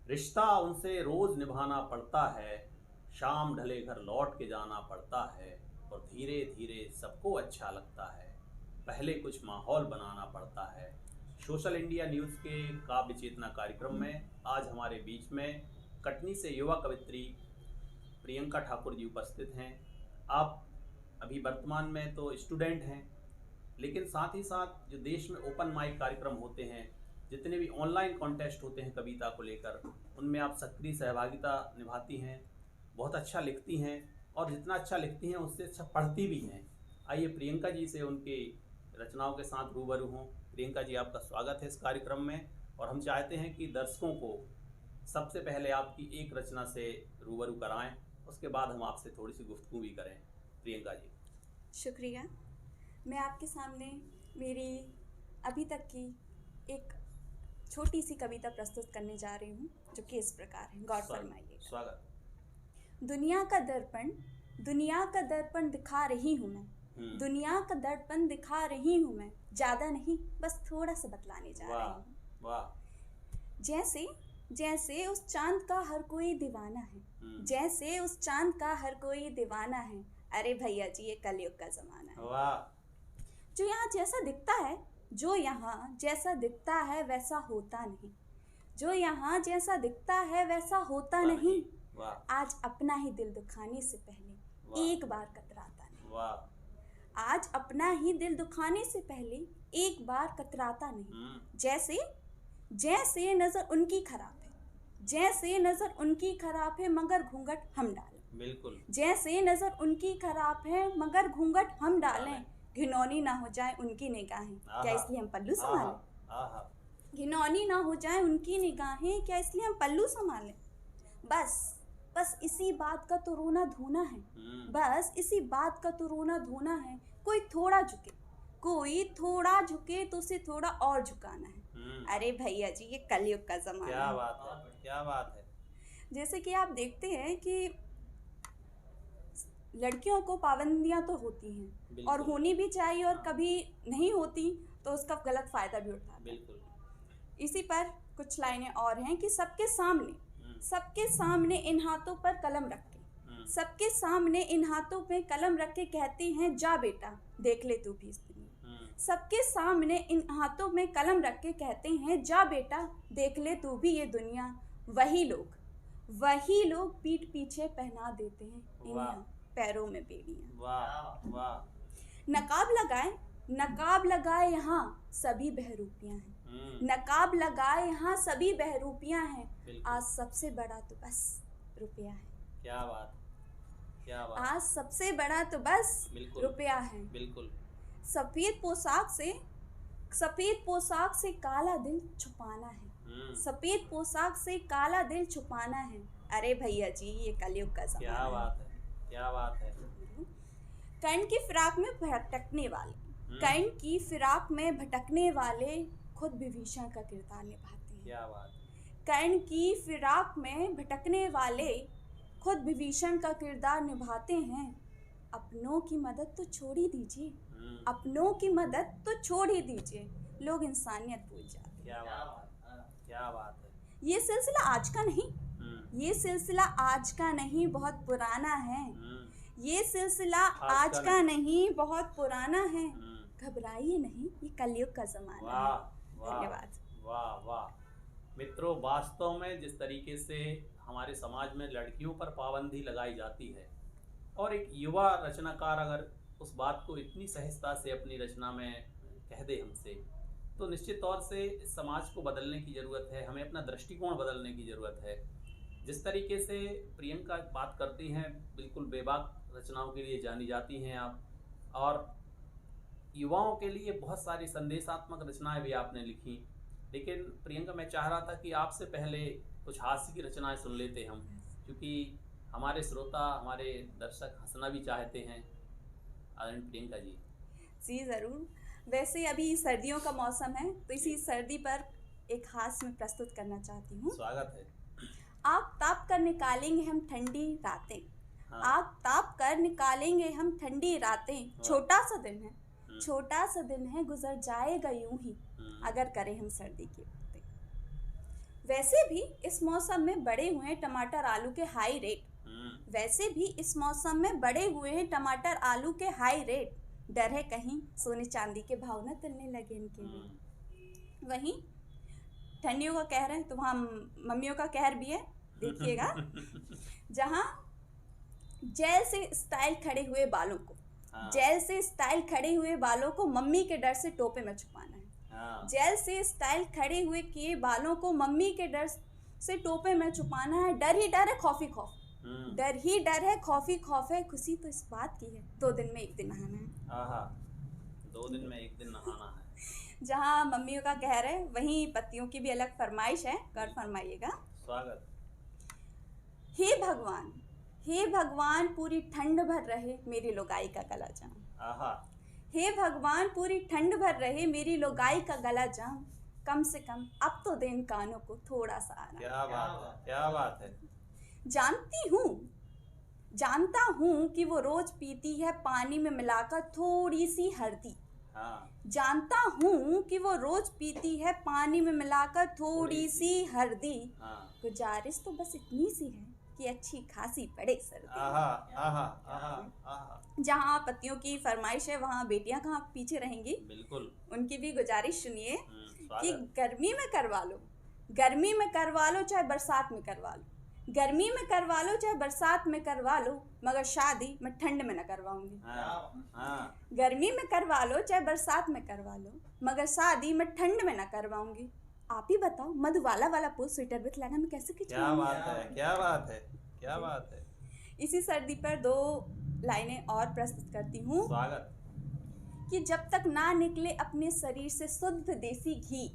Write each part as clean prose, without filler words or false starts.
रिश्ता उनसे रोज निभाना पड़ता है, शाम ढले घर लौट के जाना पड़ता है और धीरे धीरे सबको अच्छा लगता है, पहले कुछ माहौल बनाना पड़ता है। सोशल इंडिया न्यूज़ के काव्य चेतना कार्यक्रम में आज हमारे बीच में कटनी से युवा कवित्री प्रियंका ठाकुर जी उपस्थित हैं। आप अभी वर्तमान में तो स्टूडेंट हैं, लेकिन साथ ही साथ जो देश में ओपन माइक कार्यक्रम होते हैं, जितने भी ऑनलाइन कॉन्टेस्ट होते हैं कविता को लेकर, उनमें आप सक्रिय सहभागिता निभाती हैं, बहुत अच्छा लिखती हैं और जितना अच्छा लिखती हैं उससे अच्छा पढ़ती भी हैं। आइए प्रियंका जी से उनकी रचनाओं के साथ रूबरू हों। प्रियंका जी, आपका स्वागत है इस कार्यक्रम में और हम चाहते हैं कि दर्शकों को सबसे पहले आपकी एक रचना से रूबरू कराएं, उसके बाद हम आपसे थोड़ी सी गुफ्तगू भी करें। प्रियंका जी। शुक्रिया। मैं आपके सामने मेरी अभी तक की एक छोटी सी कविता प्रस्तुत करने जा रही हूँ, जो कि इस प्रकार है। गौर फरमाइएगा। स्वागत। दुनिया का दर्पण दिखा रही हूँ मैं। दुनिया का दर्पण दिखा रही हूँ मैं, ज़्यादा नहीं बस थोड़ा सा बतलाने जा रही हूँ। वाह। जैसे जैसे उस चांद का हर कोई दीवाना है, जैसे उस चांद का हर कोई दीवाना है। अरे भैया जी, ये कलयुग का ज़माना है। वाह। जो यहाँ जैसा दिखता है, जो यहाँ जैसा दिखता है वैसा होता नहीं, जो यहाँ जैसा दिखता है वैसा होता नहीं। आज अपना ही दिल दुखाने से पहले एक बार कतराता नहीं। वाह। आज अपना ही दिल दुखाने से पहले एक बार कतराता नहीं। जैसे जैसे नज़र उनकी खराब है, जैसे नज़र उनकी खराब है मगर घूंघट हम डालें। बिल्कुल। जैसे नज़र उनकी खराब है मगर घूंघट हम डालें। घिनौनी ना हो जाए उनकी निगाहें, क्या इसलिए हम पल्लू संभालें। घिनौनी ना हो जाए उनकी निगाहें, क्या इसलिए हम पल्लू संभालें। बस इसी बात का तो रोना धोना है, बस इसी बात का तो रोना धोना है। कोई थोड़ा झुके तो उसे थोड़ा और झुकाना है। अरे भैया जी, ये कलयुग का ज़माना है। क्या बात है, क्या बात है। जैसे कि आप देखते हैं कि लड़कियों को पाबंदियां तो होती हैं और होनी भी चाहिए, और कभी नहीं होती तो उसका गलत फ़ायदा भी उठाते हैं। बिल्कुल। इसी पर कुछ लाइनें और हैं कि सबके सामने इन हाथों पर कलम रख के, सबके सामने इन हाथों पे कलम रख के कहती हैं जा बेटा देख ले तू भी इस दुनिया। सबके सामने इन हाथों में कलम रख के कहते हैं जा बेटा देख ले तू भी ये दुनिया। वही लोग पीठ पीछे पहना देते हैं इन्हें पैरों में बेड़ियां। वाह वाह। नकाब लगाए यहाँ सभी बहरूपियां हैं, नकाब लगाए यहाँ सभी बहरूपियां हैं। आज सबसे बड़ा तो बस रुपया है। क्या बात, क्या बात। आज सबसे बड़ा तो बस रुपया है। बिल्कुल। सफ़ेद पोशाक से काला दिल छुपाना है, सफ़ेद पोशाक से काला दिल छुपाना है। अरे भैया जी, ये कलयुग का ज़माना है। क्या बात है, क्या बात है। कर्ण की फिराक में भटकने वाले खुद विभीषण का किरदार निभाते हैं। क्या बात। कर्ण की फिराक में भटकने वाले खुद विभीषण का किरदार निभाते हैं। अपनों की मदद तो छोड़ ही दीजिए, अपनों की मदद तो छोड़ ही दीजिए, लोग इंसानियत भूल जाते हैं। क्या बात है, क्या बात है। ये सिलसिला आज का नहीं, ये सिलसिला आज का नहीं बहुत पुराना है। ये सिलसिला आज का नहीं बहुत पुराना है। घबराइए नहीं, ये कलयुग का ज़माना है। धन्यवाद। वाह वाह। मित्रों, वास्तव में जिस तरीके से हमारे समाज में लड़कियों पर पाबंदी लगाई जाती है और एक युवा रचनाकार अगर उस बात को इतनी सहजता से अपनी रचना में कह दे हमसे, तो निश्चित तौर से इस समाज को बदलने की ज़रूरत है। हमें अपना दृष्टिकोण बदलने की ज़रूरत है। जिस तरीके से प्रियंका बात करती हैं, बिल्कुल बेबाक रचनाओं के लिए जानी जाती हैं आप, और युवाओं के लिए बहुत सारी संदेशात्मक रचनाएं भी आपने लिखी। लेकिन प्रियंका, मैं चाह रहा था कि आपसे पहले कुछ हास्य की रचनाएं सुन लेते हम, क्योंकि हमारे श्रोता, हमारे दर्शक हंसना भी चाहते हैं। प्रियंका जी। जी ज़रूर। वैसे अभी सर्दियों का मौसम है, तो इसी सर्दी पर एक हास्य में प्रस्तुत करना चाहती हूँ। स्वागत है। आग ताप कर निकालेंगे हम ठंडी रातें, आग ताप कर निकालेंगे हम ठंडी रातें। छोटा सा दिन है गुजर जाएगा यूं ही, अगर करें हम सर्दी की बातें। वैसे भी इस मौसम में बढ़े हुए हैं टमाटर आलू के हाई रेट। वैसे भी इस मौसम में बढ़े हुए हैं टमाटर आलू के हाई रेट। डर है कहीं सोने चांदी के भाव न तलने लगे इनके लिए। वहीं ठंडियों का कहर है तो वहाँ मम्मियों का कहर भी है, देखिएगा। जहाँ जेल से स्टाइल खड़े हुए बालों को, जेल से स्टाइल खड़े हुए बालों को मम्मी के डर से टोपे में छुपाना है। जेल से स्टाइल खड़े हुए किए बालों को मम्मी के डर से टोपे में छुपाना है। डर ही डर है, खौफ ही खौफ, डर ही डर है, खौफ ही खौफ है। खुशी तो इस बात की है 2 दिन में 1 दिन नहाना है। 2 दिन में 1 दिन नहाना है। जहाँ मम्मियों का कहर है वहीं पतियों की भी अलग फरमाइश है, गौर फरमाइएगा। स्वागत। हे भगवान, हे भगवान पूरी ठंड भर रहे मेरी लोगाई का गला जाम। हे भगवान पूरी ठंड भर रहे मेरी लोगाई का गला जाम। कम से कम अब तो दे इन कानों को थोड़ा सा आराम। क्या बात है, क्या बात है। जानता हूँ कि वो रोज पीती है पानी में मिलाकर थोड़ी सी हल्दी। जानता हूँ कि वो रोज पीती है पानी में मिलाकर थोड़ी सी हल्दी। गुजारिश तो बस इतनी सी है कि अच्छी खासी पड़े सर्दी। जहाँ पतियों की फरमाइश है वहाँ बेटियां कहाँ पीछे रहेंगी। बिल्कुल। उनकी भी गुजारिश सुनिए कि गर्मी में करवा लो, गर्मी में करवा लो चाहे बरसात में करवा लो, गर्मी में करवा लो चाहे बरसात में करवा लो, मगर शादी मैं ठंड में न करवाऊंगी। गर्मी में करवा लो चाहे बरसात में करवा लो, मगर शादी मैं ठंड में न करवाऊंगी। आप ही बताओ मधुबाला वाला पोस्ट स्वेटर विथ लहंगा में कैसे खिंचवाऊंगी। क्या बात है, क्या बात है, क्या बात है। इसी सर्दी पर 2 लाइनें और प्रस्तुत करती हूँ। स्वागत। कि जब तक ना निकले अपने शरीर से शुद्ध देसी घी,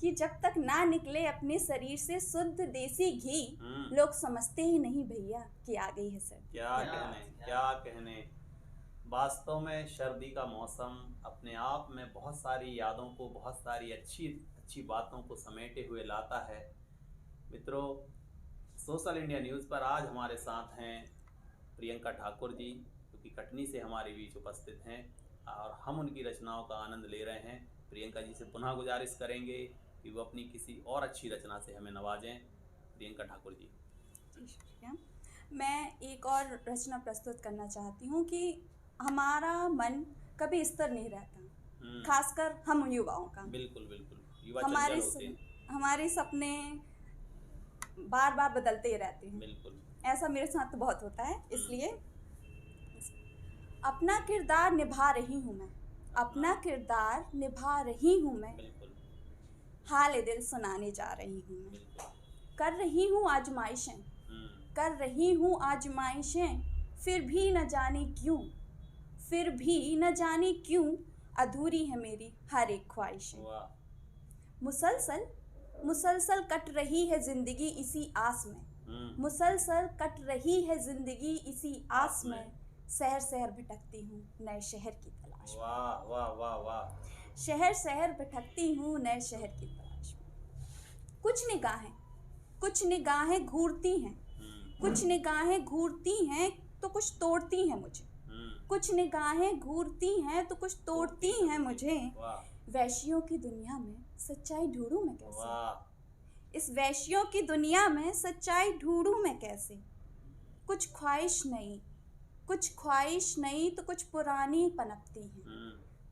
कि जब तक ना निकले अपने शरीर से शुद्ध देसी घी, लोग समझते ही नहीं भैया कि आ गई है सर्दी। क्या कहने, क्या कहने। वास्तव में सर्दी का मौसम अपने आप में बहुत सारी यादों को, बहुत सारी अच्छी बातों को समेटे हुए लाता है। मित्रों, सोशल इंडिया न्यूज़ पर आज हमारे साथ हैं प्रियंका ठाकुर जी, जो कि कटनी से हमारे बीच उपस्थित हैं और हम उनकी रचनाओं का आनंद ले रहे हैं। प्रियंका जी से पुनः गुजारिश करेंगे कि वो अपनी किसी और अच्छी रचना से हमें नवाजें। प्रियंका ठाकुर जी। शुक्रिया। मैं एक और रचना प्रस्तुत करना चाहती हूँ कि हमारा मन कभी स्थिर नहीं रहता, खासकर हम युवाओं का। बिल्कुल बिल्कुल। युवा हमारे सपने बार बार बदलते ही रहते हैं। बिल्कुल। ऐसा मेरे साथ तो बहुत होता है। इसलिए अपना किरदार निभा रही हूँ मैं, अपना किरदार निभा रही हूँ मैं, हाल दिल सुनाने जा रही हूँ मैं। कर रही हूँ आजमाइशें, कर रही हूँ आजमाइशें, फिर भी न जाने क्यों, फिर भी न जाने क्यों अधूरी है मेरी हर एक ख्वाहिशें। मुसलसल मुसलसल कट रही है जिंदगी इसी आस में, मुसलसल कट रही है जिंदगी इसी आस में, शहर शहर भटकती हूँ नए शहर की तलाश में। वाह वाह वाह वाह। शहर शहर भटकती हूँ नए शहर की तलाश में। कुछ निगाहें घूरती हैं, कुछ निगाहें घूरती हैं तो कुछ तोड़ती हैं मुझे, कुछ निगाहें घूरती हैं तो कुछ तोड़ती हैं मुझे। वैश्यों की दुनिया में सच्चाई ढूंढूं मैं कैसे, इस वैश्यों की दुनिया में सच्चाई ढूंढूं मैं कैसे। कुछ ख्वाहिश नहीं, कुछ ख्वाहिश नहीं तो कुछ पुरानी पनपती हैं,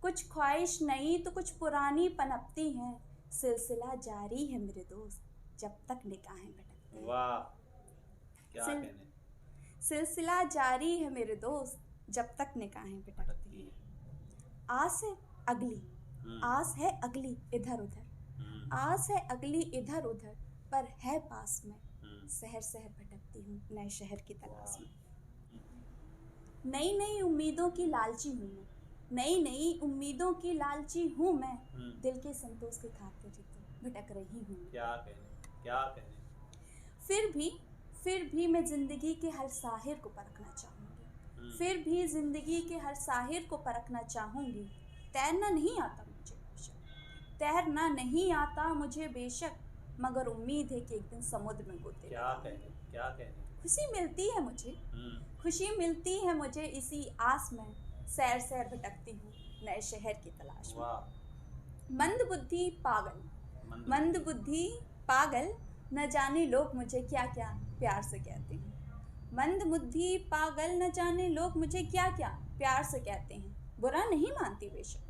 कुछ ख्वाहिश नहीं तो कुछ पुरानी पनपती हैं। सिलसिला जारी है मेरे दोस्त जब तक निगाहें भटकती हैं। वाह, क्या कहने। सिलसिला जारी है मेरे दोस्त जब तक निगाहें भटकती हैं। आस है अगली, आस है अगली इधर उधर, आस है अगली इधर उधर, पर है पास में, शहर शहर भटकती हूँ नए शहर की तलाश में। नई नई उम्मीदों की लालची हूँ मैं, नई नई उम्मीदों की लालची हूँ मैं, दिल के संतोष की खातिर ही तो भटक रही हूँ। क्या कहने, क्या कहने। फिर भी मैं जिंदगी के हर साहिर को परखना चाहूँगी, फिर भी जिंदगी के हर साहिर को परखना चाहूँगी। तैरना नहीं आता मुझे बेशक, तैरना नहीं आता मुझे बेशक, मगर उम्मीद है कि एक दिन समुद्र में गोते। क्या कहने, क्या कहने। खुशी मिलती है मुझे, खुशी मिलती है मुझे इसी आस में, सैर सैर भटकती हूँ नए शहर की तलाश में। मंद बुद्धि पागल, मंद बुद्धि पागल न जाने लोग मुझे क्या क्या प्यार से कहते हैं। मंदबुद्धि पागल न जाने लोग मुझे क्या क्या प्यार से कहते हैं। बुरा नहीं मानती बेशक,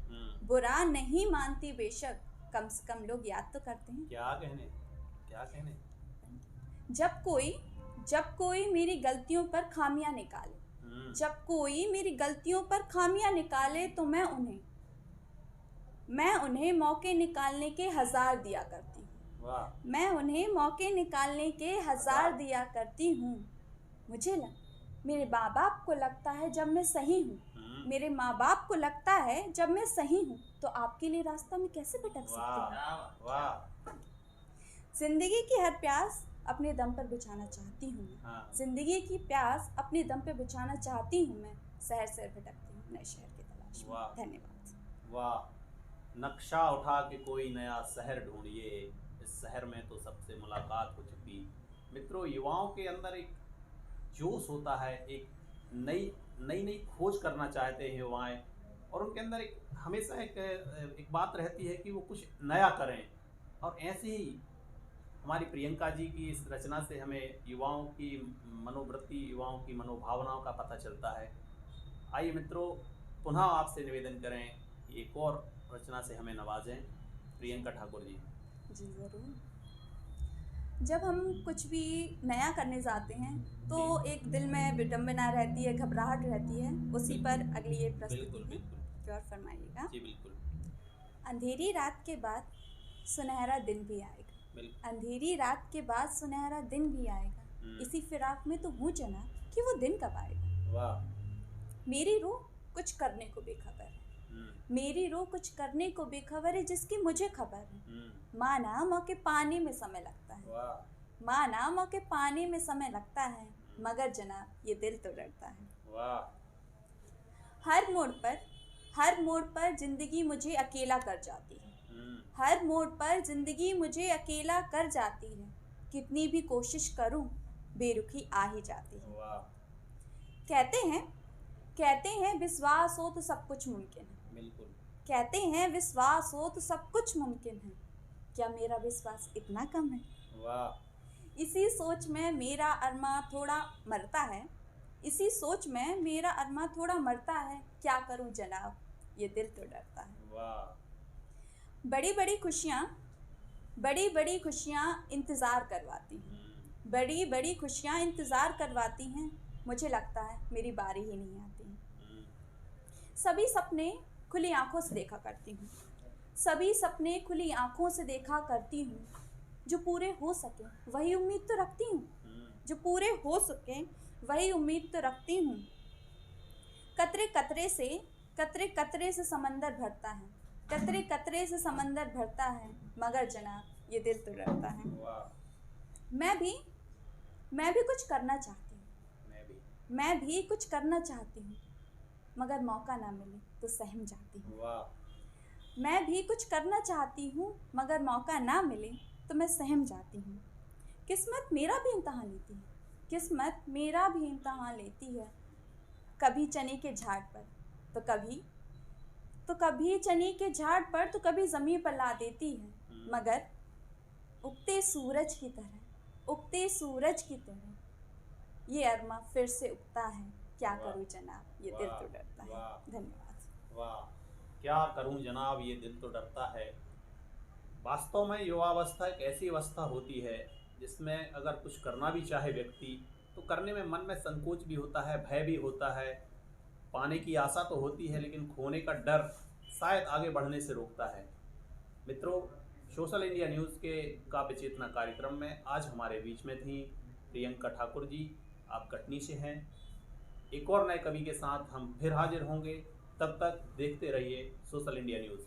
बुरा नहीं मानती बेशक, कम से कम लोग याद तो करते हैं। क्या कहने जब कोई मेरी गलतियों पर खामियां निकाले, जब कोई मेरी गलतियों पर खामियां निकाले तो मैं उन्हें मौके निकालने के 1000 दिया करती हूँ। वाह मैं उन्हें मौके निकालने के 1000 दिया करती हूँ। मेरे माँ बाप को लगता है जब मैं सही हूँ, मेरे माँ बाप को लगता है जब मैं सही हूँ, तो आपके लिए रास्ता में कैसे भटक सकती हूँ। वाह जिंदगी की हर प्यास अपने दम पर बुझाना चाहती हूँ मैं। हाँ। जिंदगी की प्यास अपने दम पर बुझाना चाहती हूँ मैं। शहर शहर भटकती हूँ नए शहर की तलाश में। वाह। धन्यवाद। वाह। नक्शा उठा के कोई नया शहर ढूंढिए, इस शहर में तो सबसे मुलाकात हो चुकी। मित्रों, युवाओं के अंदर एक जोश होता है, एक नई खोज करना चाहते हैं युवाएं, और उनके अंदर हमेशा एक बात रहती है कि वो कुछ नया करें। और ऐसे ही हमारी प्रियंका जी की इस रचना से हमें युवाओं की मनोवृत्ति, युवाओं की मनोभावनाओं का पता चलता है। आइए मित्रों, पुनः आपसे निवेदन करें, एक और रचना से हमें नवाजें। प्रियंका ठाकुर जी। जी ज़रूर। जब हम कुछ भी नया करने जाते हैं तो एक दिल में विडंबना रहती है, घबराहट रहती है। उसी पर अगली एक प्रस्तुति है, गौर फरमाइएगा। जी बिल्कुल। अंधेरी रात के बाद सुनहरा दिन भी आएगा, अंधेरी रात के बाद सुनहरा दिन भी आएगा। इसी फिराक में तो हूँ जना कि वो दिन कब आएगा। वाह। मेरी रूह कुछ करने को बेखबर है, मेरी रूह कुछ करने को बेखबर है, जिसकी मुझे खबर है। माना मौके पाने में समय लगता है, वाह। माना मौके पाने में समय लगता है, मगर जनाब ये दिल तो डरता है। वाह। हर मोड़ पर जिंदगी मुझे अकेला कर जाती है, हर मोड़ पर जिंदगी मुझे अकेला कर जाती है। कितनी भी कोशिश करूं बेरुखी आ ही जाती है। वाह। कहते हैं विश्वास हो तो सब कुछ मुमकिन है। बिल्कुल। कहते हैं विश्वास हो तो सब कुछ मुमकिन है, क्या मेरा विश्वास इतना कम है। वाह। इसी सोच में मेरा अरमा थोड़ा मरता है, इसी सोच में मेरा अरमा थोड़ा मरता है। क्या करूं जनाब ये दिल तो डरता है। वाह। बड़ी बड़ी खुशियाँ इंतज़ार करवाती हैं, बड़ी बड़ी खुशियाँ इंतज़ार करवाती हैं। मुझे लगता है मेरी बारी ही नहीं आती है। सभी सपने खुली आंखों से देखा करती हूँ, सभी सपने खुली आंखों से देखा करती हूँ। जो पूरे हो सके वही उम्मीद तो रखती हूँ, जो पूरे हो सके वही उम्मीद तो रखती हूँ। कतरे कतरे से समंदर भरता है, कतरे कतरे से समंदर भरता है, मगर जनाब ये दिल तो डरता है। मैं भी कुछ करना चाहती हूँ, मैं भी कुछ करना चाहती हूँ, मगर मौका ना मिले तो सहम जाती हूँ। मैं भी कुछ करना चाहती हूँ, मगर मौका ना मिले तो मैं सहम जाती हूँ। किस्मत मेरा भी इम्तहान लेती है, किस्मत मेरा भी इम्तहान लेती है। कभी चने के झाड़ पर तो कभी चने के झाड़ पर तो कभी ज़मीन पर ला देती है, मगर उगते सूरज की तरह ये अरमा फिर से उगता है। क्या करूं जनाब ये दिल तो डरता है। धन्यवाद। वाह। क्या करूं जनाब ये दिल तो डरता है। वास्तव में युवावस्था एक ऐसी अवस्था होती है जिसमें अगर कुछ करना भी चाहे व्यक्ति तो करने में मन में संकोच भी होता है, भय भी होता है, पाने की आशा तो होती है, लेकिन खोने का डर शायद आगे बढ़ने से रोकता है। मित्रों, सोशल इंडिया न्यूज़ के काव्य चेतना कार्यक्रम में आज हमारे बीच में थी प्रियंका ठाकुर जी। आप कटनी से हैं। एक और नए कवि के साथ हम फिर हाजिर होंगे। तब तक देखते रहिए सोशल इंडिया न्यूज़।